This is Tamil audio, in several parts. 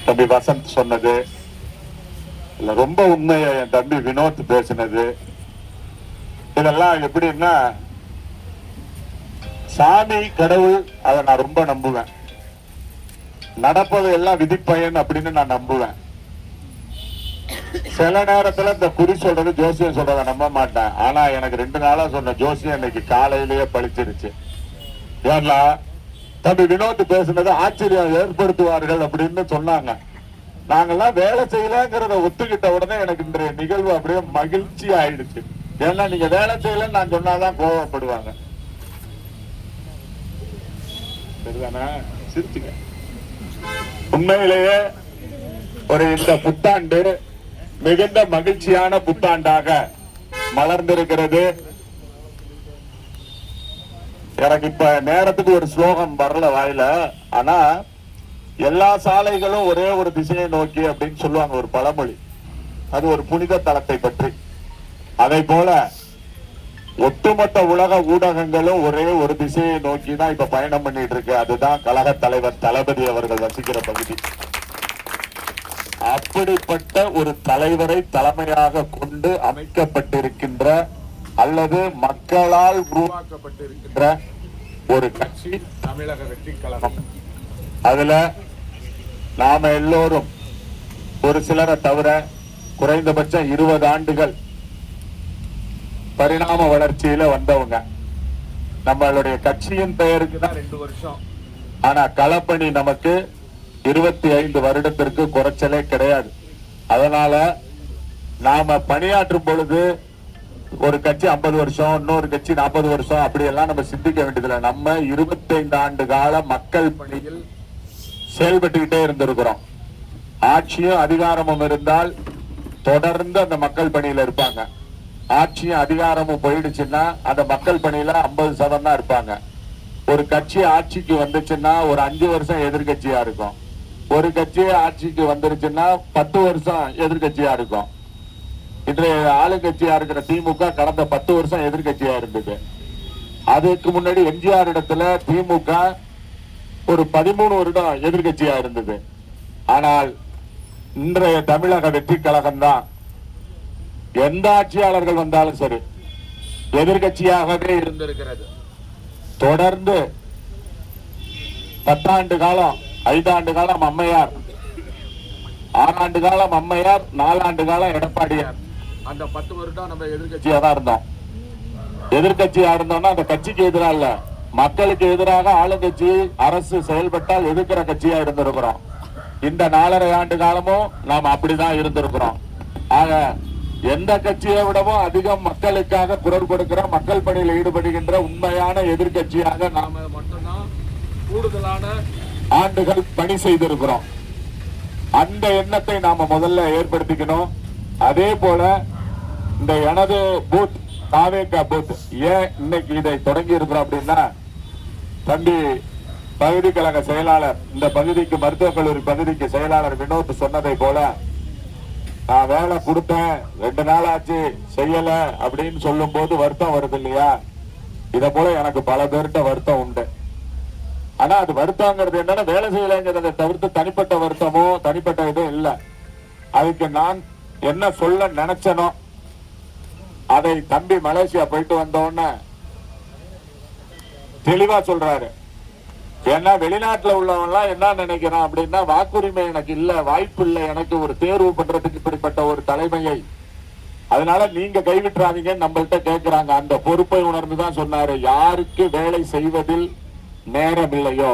தம்பி வசந்த் சொன்னது இல்ல, ரொம்ப உண்மையை என் தம்பி வினோத் பேசினது, இதெல்லாம் எப்படின்னா சாமி கடவுள் அதை நான் ரொம்ப நம்புவேன். நடப்பது எல்லாம் விதிப்பயன் அப்படின்னு நான் நம்புவேன். சில நேரத்துல இந்த குறி சொல்றது ஜோசியம் சொல்றத நம்ப மாட்டேன். ஆனா எனக்கு 2 நாளா சொன்ன ஜோசியம் இன்னைக்கு காலையிலேயே பழிச்சிருச்சு. ஏன்னா தம்பி வினோத் பேசுனது ஆச்சரியம் ஏற்படுத்துவார்கள் அப்படின்னு சொன்னாங்க. நாங்கெல்லாம் வேலை செய்யலங்கிறத ஒத்துக்கிட்ட உடனே எனக்கு இன்றைய நிகழ்வு அப்படியே மகிழ்ச்சி ஆயிடுச்சு. ஏன்னா நீங்க வேலை செய்யலன்னு நான் சொன்னாதான் கோபப்படுவாங்க. சரிதானே? சிரிச்சுங்க. உண்மையிலேயே ஒரு இந்த புத்தாண்டு மிகுந்த மகிழ்ச்சியான புத்தாண்டாக மலர்ந்திருக்கிறது. எனக்கு இப்ப நேரத்துக்கு ஒரு ஸ்லோகம் வரல வாயில. ஆனா எல்லா சாலைகளும் ஒரே ஒரு திசையை நோக்கி அப்படின்னு சொல்லுவாங்க, ஒரு பழமொழி. அது ஒரு புனித தலத்தை பற்றி. அதை போல ஒட்டுமொத்த உலக ஊடகங்களும் ஒரே ஒரு திசையை நோக்கி தான் இப்ப பயணம் பண்ணிட்டு இருக்கு. அதுதான் கழக தலைவர் தளபதி அவர்கள் வசிக்கிற பகுதி. அப்படிப்பட்ட ஒரு தலைவரை தலைமையாக கொண்டு அமைக்கப்பட்டிருக்கின்ற அல்லது மக்களால் உருவாக்கப்பட்டிருக்கின்ற ஒரு கட்சி தமிழக வெற்றி கழகம். அதுல நாம எல்லோரும் ஒரு சிலரை தவிர குறைந்தபட்சம் 20 ஆண்டுகள் பரிணாம வளர்ச்சியில வந்தவங்க. நம்மளுடைய கட்சியின் பெயருக்கு தான் 2 வருஷம். ஆனா களப்பணி நமக்கு 25 வருடத்திற்கு குறைச்சலே கிடையாது. அதனால நாம பணியாற்றும் பொழுது ஒரு கட்சி 50 வருஷம், இன்னொரு கட்சி 40 வருஷம், அப்படியெல்லாம் நம்ம சிந்திக்க வேண்டியதில்லை. நம்ம 25 ஆண்டு கால மக்கள் பணியில் செயல்பட்டுக்கிட்டே இருந்திருக்கிறோம். ஆட்சியும் அதிகாரமும் இருந்தால் தொடர்ந்து அந்த மக்கள் பணியில இருப்பாங்க. ஆட்சியும் அதிகாரமும் போயிடுச்சுன்னா அந்த மக்கள் பணியில 50% தான் இருப்பாங்க. ஒரு கட்சி ஆட்சிக்கு வந்துச்சுன்னா ஒரு 5 வருஷம் எதிர்கட்சியா இருக்கும். ஒரு கட்சி ஆட்சிக்கு வந்துருச்சுன்னா 10 வருஷம் எதிர்கட்சியா இருக்கும். இன்றைய ஆளுங்கட்சியா இருக்கிற திமுக கடந்த 10 வருஷம் எதிர்கட்சியா இருந்தது. அதுக்கு முன்னாடி எம்ஜிஆர் இடத்துல திமுக ஒரு 13 வருடம் எதிர்கட்சியா இருந்தது. ஆனால் இன்றைய தமிழக வெற்றி கழகம் தான் எந்த ஆட்சியாளர்கள் வந்தாலும் சரி எதிர்கட்சியாகவே இருந்திருக்கிறது. தொடர்ந்து 10 ஆண்டு காலம், 5 ஆண்டு காலம் அம்மையார், 6 ஆண்டு காலம் அம்மையார், 4 ஆண்டு காலம் எடப்பாடியார். அந்த 10 வருடம் நம்ம எதிர்கட்சியா தான் இருந்தோம். எதிர்கட்சியா இருந்தோம்னா அந்த கட்சிக்கு எதிராக இல்ல, மக்களுக்கு எதிராக ஆளுங்கட்சி அரசு செயல்பட்டால் எதிர்க்கிற கட்சியா இருந்திருக்கிறோம். இந்த 4.5 ஆண்டு காலமும் நாம் அப்படிதான் இருந்திருக்கிறோம். ஆக எந்த கட்சியை விடவும் அதிகம் மக்களுக்காக குரல் கொடுக்கிற, மக்கள் பணியில் ஈடுபடுகின்ற உண்மையான எதிர்கட்சியாக நாம மட்டும்தான் கூடுதலான ஆண்டுகள் பணி செய்திருக்கிறோம். அந்த எண்ணத்தை நாம முதல்ல ஏற்படுத்திக்கணும். அதே போல இந்த எனது பூத், தாவேகா பூத், ஏன் இன்னைக்கு இதை தொடங்கி இருக்கிறோம் அப்படின்னா, தம்பி பகுதி கழக செயலாளர், இந்த பகுதிக்கு மருத்துவக் கல்லூரி பகுதிக்கு செயலாளர் வினோத் சொன்னதை போல, நான் வேலை கொடுத்தேன் 2 நாள் ஆச்சு செய்யல அப்படின்னு சொல்லும் போது வருத்தம் வருது இல்லையா? இத போல எனக்கு பல பேர்கிட்ட வருத்தம் உண்டு. ஆனா அது வருத்தங்கிறது என்னன்னா, வேலை செய்யலைங்கிறத தவிர்த்து தனிப்பட்ட வருத்தமோ தனிப்பட்ட இதுவும் இல்லை. அதுக்கு நான் என்ன சொல்ல நினைச்சனோ அதை தம்பி மலேசியா போயிட்டு வந்தோன்னு தெளிவா சொல்றாரு. ஏன்னா வெளிநாட்டுல உள்ளவன்லாம் என்ன நினைக்கிறான் அப்படின்னா, வாக்குரிமை எனக்கு இல்ல, வாய்ப்பு இல்லை எனக்கு ஒரு தேர்வு பண்றதுக்கு இப்படிப்பட்ட ஒரு தலைமையை, அதனால நீங்க கைவிட்டுறாதீங்கன்னு நம்மள்கிட்ட கேட்கிறாங்க. அந்த பொறுப்பை உணர்ந்துதான் சொன்னாரு. யாருக்கு வேலை செய்வதில் நேரம் இல்லையோ,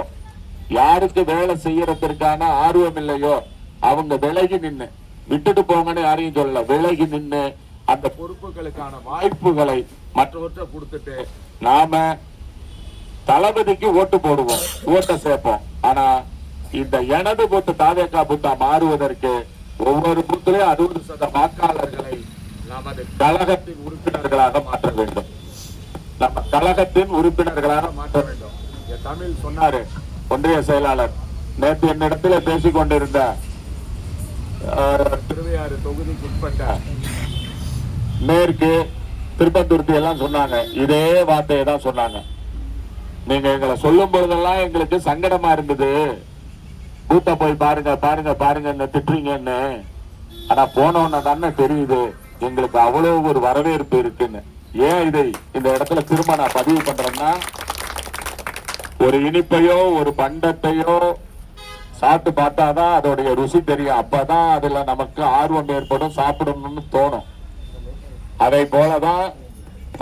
யாருக்கு வேலை செய்யறதற்கான ஆர்வம் இல்லையோ, அவங்க விலகி நின்று விட்டுட்டு போங்கன்னு யாரையும் சொல்லல, விலகி நின்று அந்த பொறுப்புகளுக்கான வாய்ப்புகளை மற்றவற்றை கொடுத்துட்டு நாம தளபதிக்கு ஓட்டு போடுவோம், ஓட்டை சேர்ப்போம். ஆனா இந்த எனது பூத்து தாவேகா பூத்தா மாறுவதற்கு ஒவ்வொரு பூத்திலையும் 60% வாக்காளர்களை நமது கழகத்தின் உறுப்பினர்களாக மாற்ற வேண்டும். நம்ம கழகத்தின் உறுப்பினர்களாக மாற்ற வேண்டும். தமிழ் சொன்னாரு ஒன்றிய செயலாளர், நேற்று என்னிடத்துல பேசிக் கொண்டிருந்த திருவையாறு தொகுதிக்கு உட்பட்ட மேற்கு திருப்பத்தூர்த்தி எல்லாம் சொன்னாங்க, இதே வார்த்தையை தான் சொன்னாங்க. நீங்க எங்களை சொல்லும் பொழுதெல்லாம் எங்களுக்கு சங்கடமா இருந்தது. பூத்த போய் பாருங்க பாருங்க பாருங்க திட்டுறீங்கன்னு. ஆனா போனோன்னு தானே தெரியுது எங்களுக்கு அவ்வளவு ஒரு வரவேற்பு இருக்குன்னு. ஏன் இதை இந்த இடத்துல திரும்ப நான் பதிவு பண்றேன்னா, ஒரு இனிப்பையோ ஒரு பண்டத்தையோ சாப்பிட்டு பார்த்தாதான் அதோடைய ருசி தெரியும். அப்பதான் அதுல நமக்கு ஆர்வம் ஏற்படும், சாப்பிடணும்னு தோணும். அதை போலதான்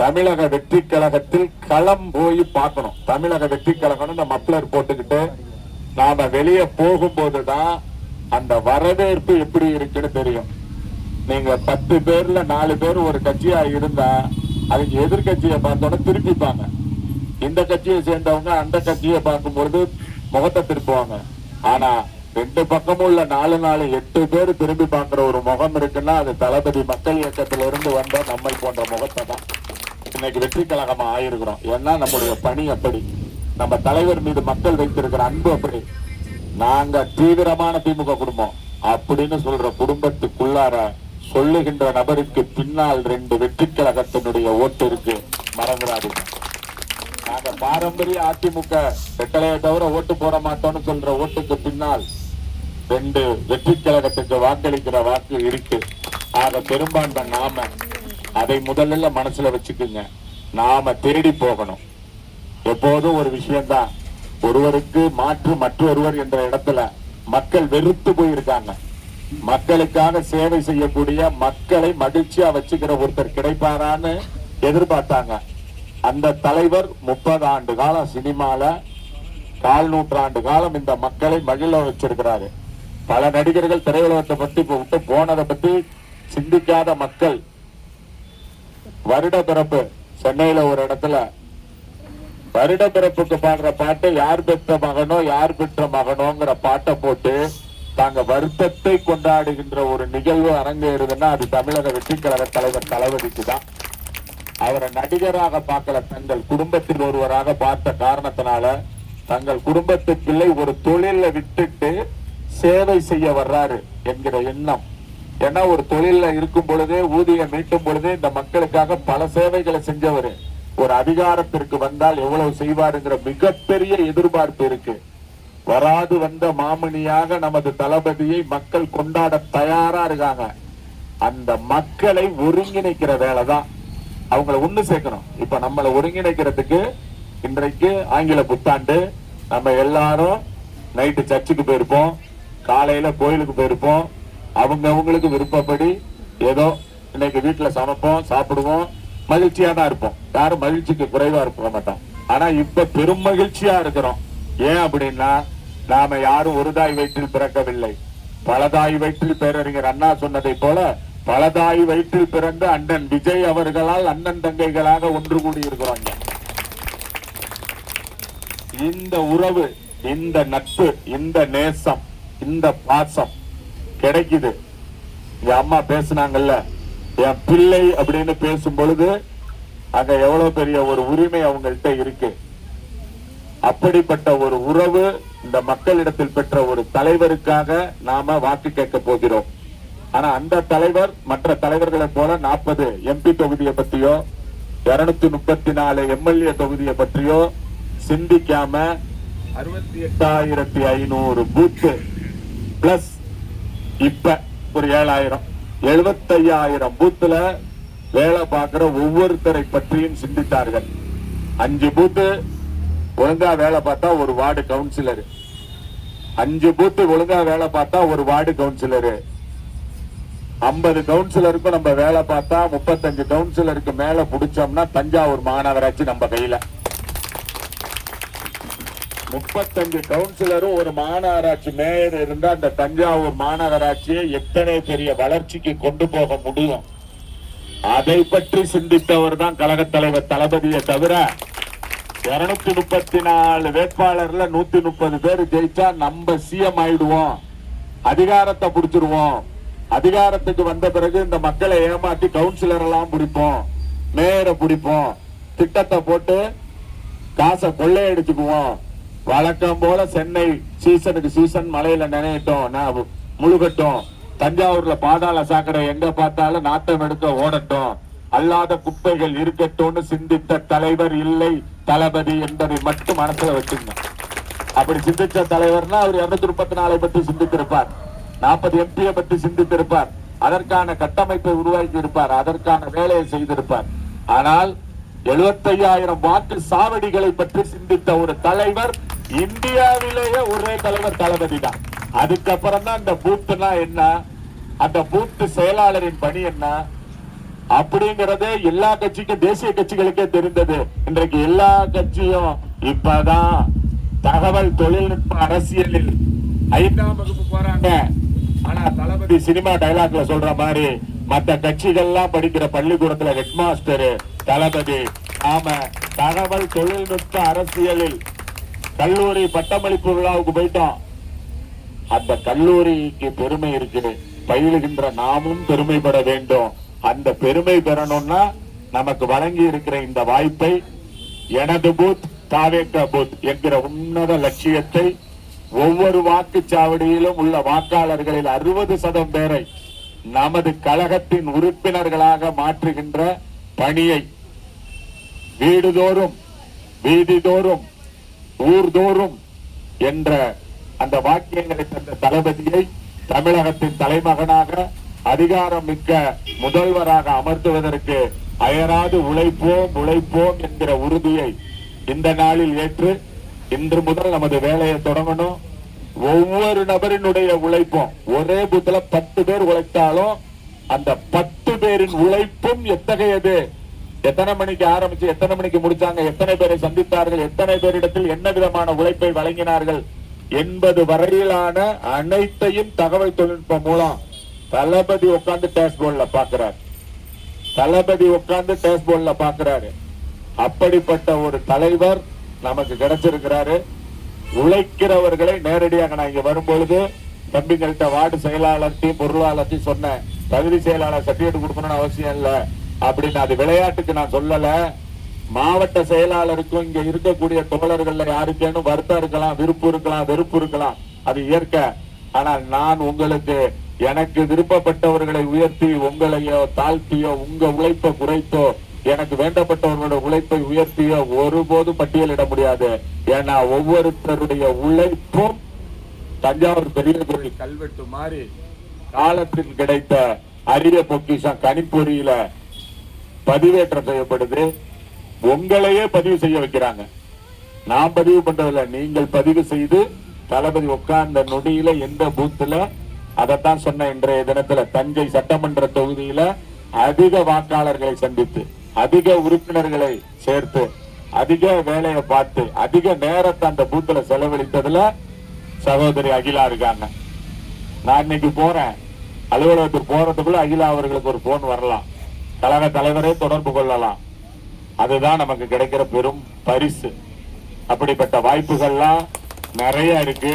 தமிழக வெற்றி கழகத்தில் களம் போய் பார்க்கணும். தமிழக வெற்றி கழகம் இந்த மப்ளர் போட்டுக்கிட்டு நாம வெளியே போகும்போதுதான் அந்த வரவேற்பு எப்படி இருக்குன்னு தெரியும். நீங்க 10 பேர்ல 4 பேர் ஒரு கட்சியா இருந்தா அதுக்கு எதிர்கட்சியை பார்த்தோன்னா திருப்பிப்பாங்க. இந்த கட்சியை சேர்ந்தவங்க அந்த கட்சியை பார்க்கும்போது முகத்தை திருப்புவாங்க. ஆனா 2 பக்கமும் உள்ள 4 8 பேர் திரும்பி பார்க்கிற ஒரு முகம் இருக்குன்னா அது தளபதி மக்கள் இயக்கத்தில இருந்து வந்த நம்மை போன்ற முகத்தை தான் இன்னைக்கு வெற்றி கழகமா ஆயிருக்கிறோம். ஏன்னா நம்முடைய பணி அப்படி, நம்ம தலைவர் மீது மக்கள் வைத்திருக்கிற அன்பு அப்படி. நாங்க தீவிரமான திமுக குடும்பம் அப்படின்னு சொல்ற குடும்பத்துக்குள்ளார சொல்லுகின்ற நபருக்கு பின்னால் 2 வெற்றி கழகத்தினுடைய ஓட்டு இருக்கு, மறந்துடாதீங்க. நாங்க பாரம்பரிய அதிமுக வெட்டலையை தவிர ஓட்டு போட மாட்டோம்னு சொல்ற ஓட்டுக்கு பின்னால் 2 வெற்றி கழகத்துக்கு வாக்களிக்கிற வாக்கு இருக்கு. ஆக பெரும்பான்மை நாம அதை முதல்ல மனசுல வச்சுக்குங்க. நாம தேடி போகணும். எப்போதும் ஒரு விஷயம்தான், ஒருவருக்கு மாற்று மற்றொருவர் என்ற இடத்துல மக்கள் வெறுத்து போயிருக்காங்க. மக்களுக்காக சேவை செய்யக்கூடிய, மக்களை மகிழ்ச்சியா வச்சுக்கிற ஒருத்தர் கிடைப்பாரான்னு எதிர்பார்த்தாங்க. அந்த தலைவர் 30 ஆண்டு காலம் சினிமால 4 நூற்றாண்டு காலம் இந்த மக்களை மகிழ வச்சிருக்கிறாரு. பல நடிகர்கள் திரையுலகத்தை பத்தி விட்டு போனதை பத்தி சிந்திக்காத மக்கள். வருட பிறப்பு சென்னையில ஒரு இடத்துல வருட பிறப்புக்கு பாடுற பாட்டை யார் பெற்ற மகனோ யார் பெற்ற மகனோங்கிற பாட்டை போட்டு தாங்க வருத்தத்தை கொண்டாடுகின்ற ஒரு நிகழ்வு அரங்கேறுதுன்னா அது தமிழக வெற்றி கழக தலைவர் தளபதிக்கு தான். அவரை நடிகராக பார்க்கல, தங்கள் குடும்பத்தில் ஒருவராக பார்த்த காரணத்தினால தங்கள் குடும்பத்து பிள்ளை ஒரு தொழில விட்டுட்டு சேவை செய்ய வர்றாரு என்கிற எண்ணம். ஏன்னா ஒரு தொழில இருக்கும் பொழுதே ஊதியம் மீட்டும் பொழுதே இந்த மக்களுக்காக பல சேவைகளை செஞ்சவர். ஒரு அதிகாரத்திற்கு வந்தால் எவ்வளவு செய்வாருங்கிற மிகப்பெரிய எதிர்பார்ப்பு இருக்கு. வராது வந்த மாமணியாக நமது தளபதியை மக்கள் கொண்டாட தயாரா இருக்காங்க. அந்த மக்களை ஒருங்கிணைக்கிற வேலைதான், அவங்கள ஒண்ணு சேர்க்கணும். இப்ப நம்மளை ஒருங்கிணைக்கிறதுக்கு இன்றைக்கு ஆங்கில புத்தாண்டு, நம்ம எல்லாரும் நைட்டு சர்ச்சுக்கு போயிருப்போம், காலையில கோயிலுக்கு போயிருப்போம். அவங்களுக்கு விருப்பப்படி ஏதோ இன்னைக்கு வீட்டுல சமைப்போம், சாப்பிடுவோம், மகிழ்ச்சியா தான் இருப்போம். யாரும் மகிழ்ச்சிக்கு குறைவா இருக்க மாட்டோம். ஆனா இப்ப பெரும் மகிழ்ச்சியா இருக்கிறோம். ஏன் அப்படின்னா நாம யாரும் ஒரு தாய் வயிற்றில் பிறக்கவில்லை, பலதாய் வயிற்றில் பேரறிஞர் அண்ணா சொன்னதை போல பலதாய் வயிற்றில் பிறந்த அண்ணன் விஜய் அவர்களால் அண்ணன் தங்கைகளாக ஒன்று கூடி இருக்கிறோம். இந்த உறவு, இந்த நட்பு, இந்த நேசம், இந்த பாசம் கிடைக்குது. என் அம்மா பேசினாங்கல்ல, என் பிள்ளை அப்படின்னு பேசும் பொழுது அங்க எவ்வளவு பெரிய ஒரு உரிமை அவங்கள்ட்ட இருக்கு. அப்படிப்பட்ட ஒரு உறவு இந்த மக்களிடத்தில் பெற்ற ஒரு தலைவருக்காக நாம வாக்கு கேட்க போகிறோம். ஆனா அந்த தலைவர் மற்ற தலைவர்களை போல 40 எம்பி தொகுதியை பற்றியோ 234 எம்எல்ஏ தொகுதியை பற்றியோ சிந்திக்காம 68,500 பூத்து பிளஸ் இப்ப ஒரு 7,000 75,000 பூத்துல வேலை பார்க்கிற ஒவ்வொருத்தரை பற்றியும் சிந்தித்தார்கள். 5 பூத்து ஒழுங்கா வேலை பார்த்தா ஒரு வார்டு கவுன்சிலர், 5 பூத்து ஒழுங்கா வேலை பார்த்தா ஒரு வார்டு கவுன்சிலரு, 50 கவுன்சிலருக்கும் நம்ம வேலை பார்த்தா 35 கவுன்சிலருக்கு மேல புடிச்சோம்னா தஞ்சாவூர் மாநகராட்சி நம்ம கையில. 35 கவுன்சிலரும் ஒரு மாநகராட்சி மேயர் இருந்தா அந்த தஞ்சாவூர் மாநகராட்சியை எத்தனை பெரிய வளர்ச்சிக்கு கொண்டு போக முடியும். அதை பற்றி சிந்தித்தவர் தான் கழக தலைவர் தளபதியை தவிர 234 வேட்பாளர்ல 130 பேர் ஜெயிச்சா நம்ம சிஎம் ஆயிடுவோம், அதிகாரத்தை புடிச்சிருவோம், அதிகாரத்துக்கு வந்த பிறகு இந்த மக்களை ஏமாத்தி கவுன்சிலர் எல்லாம் பிடிப்போம், மேயரை பிடிப்போம், திட்டத்தை போட்டு காசை கொள்ளையடிச்சுக்குவோம். வழக்கம் போல சென்னை சீசனுக்கு சீசன் மழையில நினைட்டோம், முழுகட்டும், தஞ்சாவூர்ல பாதாள சாக்கடை எங்க பார்த்தாலும் நாட்டம் எடுக்க ஓடட்டும், அல்லாத குப்பைகள் இருக்கட்டும்னு சிந்தித்த தலைவர் இல்லை தளபதி என்பதை மட்டும் மனசுல வச்சுங்க. அப்படி சிந்திச்ச தலைவர்னா அவர் 234 பற்றி சிந்தித்திருப்பார், 40 எம்பியை பற்றி சிந்தித்திருப்பார், அதற்கான கட்டமைப்பை உருவாக்கி இருப்பார், அதற்கான வேலையை செய்திருப்பார். ஆனால் 75,000 வாக்கு சாவடிகளை பற்றி சிந்தித்த ஒரு தலைவர் இந்தியாவிலேயே ஒரே தலைவர் தளபதி தான். அதுக்கப்புறம் தான் இந்த பூத்துனா என்ன, அந்த பூத்து செயலாளரின் பணி என்ன அப்படிங்கறதே எல்லா கட்சிக்கும், தேசிய கட்சிகளுக்கே தெரிந்தது. இன்றைக்கு எல்லா கட்சியும் இப்பதான் தகவல் தொழில்நுட்ப அரசியலில் 5ஆம் வகுப்பு போறாங்க. ஆனா தளபதி சினிமா டைலாக்ல சொல்ற மாதிரி மற்ற கட்சிகள்லாம் படிக்கிற பள்ளிக்கூடத்துல ஹெட் மாஸ்டர் தளபதி. நாம தகவல் தொழில்நுட்ப அரசியலில் கல்லூரி பட்டமளிப்பு விழாவுக்கு போயிட்டோம். அந்த கல்லூரிக்கு பெருமை இருக்குது, பயிலுகின்ற நாமும் பெருமைப்பட வேண்டும். அந்த பெருமை பெறணும்னா நமக்கு வழங்கி இருக்கிற இந்த வாய்ப்பை, எனது பூத் தாவேக பூத் என்கிற உன்னத லட்சியத்தை ஒவ்வொரு வாக்குச்சாவடியிலும் உள்ள வாக்காளர்களில் 60% பேரை நமது கழகத்தின் உறுப்பினர்களாக மாற்றுகின்ற பணியை வீடுதோறும், வீதிதோறும், ஊர்தோறும் என்ற அந்த வாக்கியங்களை தந்த தளபதியை தமிழகத்தின் தலைமகனாக, அதிகாரம் மிக்க முதல்வராக அமர்த்துவதற்கு அயராது உழைப்போம் உழைப்போம் என்கிற உறுதியை இந்த நாளில் ஏற்று இன்று முதல் நமது வேலையை தொடங்கணும். ஒவ்வொரு நபரினுடைய உழைப்பும், ஒரே பூத்துல 10 பேர் உழைத்தாலும் அந்த 10 பேரின் உழைப்பும் எத்தகையது, எத்தனை மணிக்கு ஆரம்பிச்சு எத்தனை மணிக்கு முடிச்சாங்க, எத்தனை பேரை சந்தித்தார்கள், எத்தனை பேரிடத்தில் என்ன விதமான உழைப்பை வழங்கினார்கள் என்பது வரையிலான அனைத்தையும் தகவல் தொழில்நுட்பம் மூலம் தளபதி உட்கார்ந்து டேஷ்போர்ட்ல பாக்குறாரு, தளபதி உட்கார்ந்து டேஷ்போர்ட்ல பாக்குறாரு. அப்படிப்பட்ட ஒரு தலைவர் நமக்கு கிடைச்சிருக்கிறாரு. உழைக்கிறவர்களை நேரடியாக நான் இங்க வரும்பொழுது தம்பிங்கள்ட்ட வார்டு செயலாளர்த்தையும் பொருளாளர்த்தையும் சொன்னேன், பகுதி செயலாளர் சர்டிபிகேட் கொடுக்கணும்னு அவசியம் இல்ல அப்படின்னு. அது விளையாட்டுக்கு நான் சொல்லல. மாவட்ட செயலாளருக்கும் இங்க இருக்கக்கூடிய தோழர்கள்ல யாருக்கேனும் வருத்தம் இருக்கலாம், விருப்பு இருக்கலாம், வெறுப்பு இருக்கலாம், அது இயற்கை. ஆனால் நான் உங்களுக்கு, எனக்கு விருப்பப்பட்டவர்களை உயர்த்தி உங்களையோ தாழ்த்தியோ, உங்க உழைப்பை குறைத்தோ, எனக்கு வேண்டப்பட்டவர்களோட உழைப்பை உயர்த்தியோ ஒருபோதும் பட்டியலிட முடியாது. ஏன்னா ஒவ்வொருத்தருடைய உழைப்பும் தஞ்சாவூர் பெரிய கோயில் கல்வெட்டு மாதிரி காலத்தில் கிடைத்த அரிய பொக்கிஷம் கணிப்பொறியில பதிவேற்றம் செய்யப்படுது. உங்களையே பதிவு செய்ய வைக்கிறாங்க. நான் பதிவு பண்றதில்ல, நீங்கள் பதிவு செய்து தளபதி உட்கார்ந்த நொடியில எந்த பூத்துல, அதைத்தான் சொன்ன இன்றைய தினத்துல தஞ்சை சட்டமன்ற தொகுதியில அதிக வாக்காளர்களை சந்தித்து, அதிக உறுப்பினர்களை சேர்த்து, அதிக வேலையை பார்த்து, அதிக நேரத்தை அந்த பூத்துல செலவழித்ததுல சகோதரி அகிலா இருக்காங்க. நான் இன்னைக்கு போறேன், அலுவலகத்துக்கு போறதுக்குள்ள அகிலா அவர்களுக்கு ஒரு போன் வரலாம், கழக தலைவரே தொடர்பு கொள்ளலாம். அதுதான் நமக்கு கிடைக்கிற பெரும் பரிசு. அப்படிப்பட்ட வாய்ப்புகள்லாம் நிறைய இருக்கு.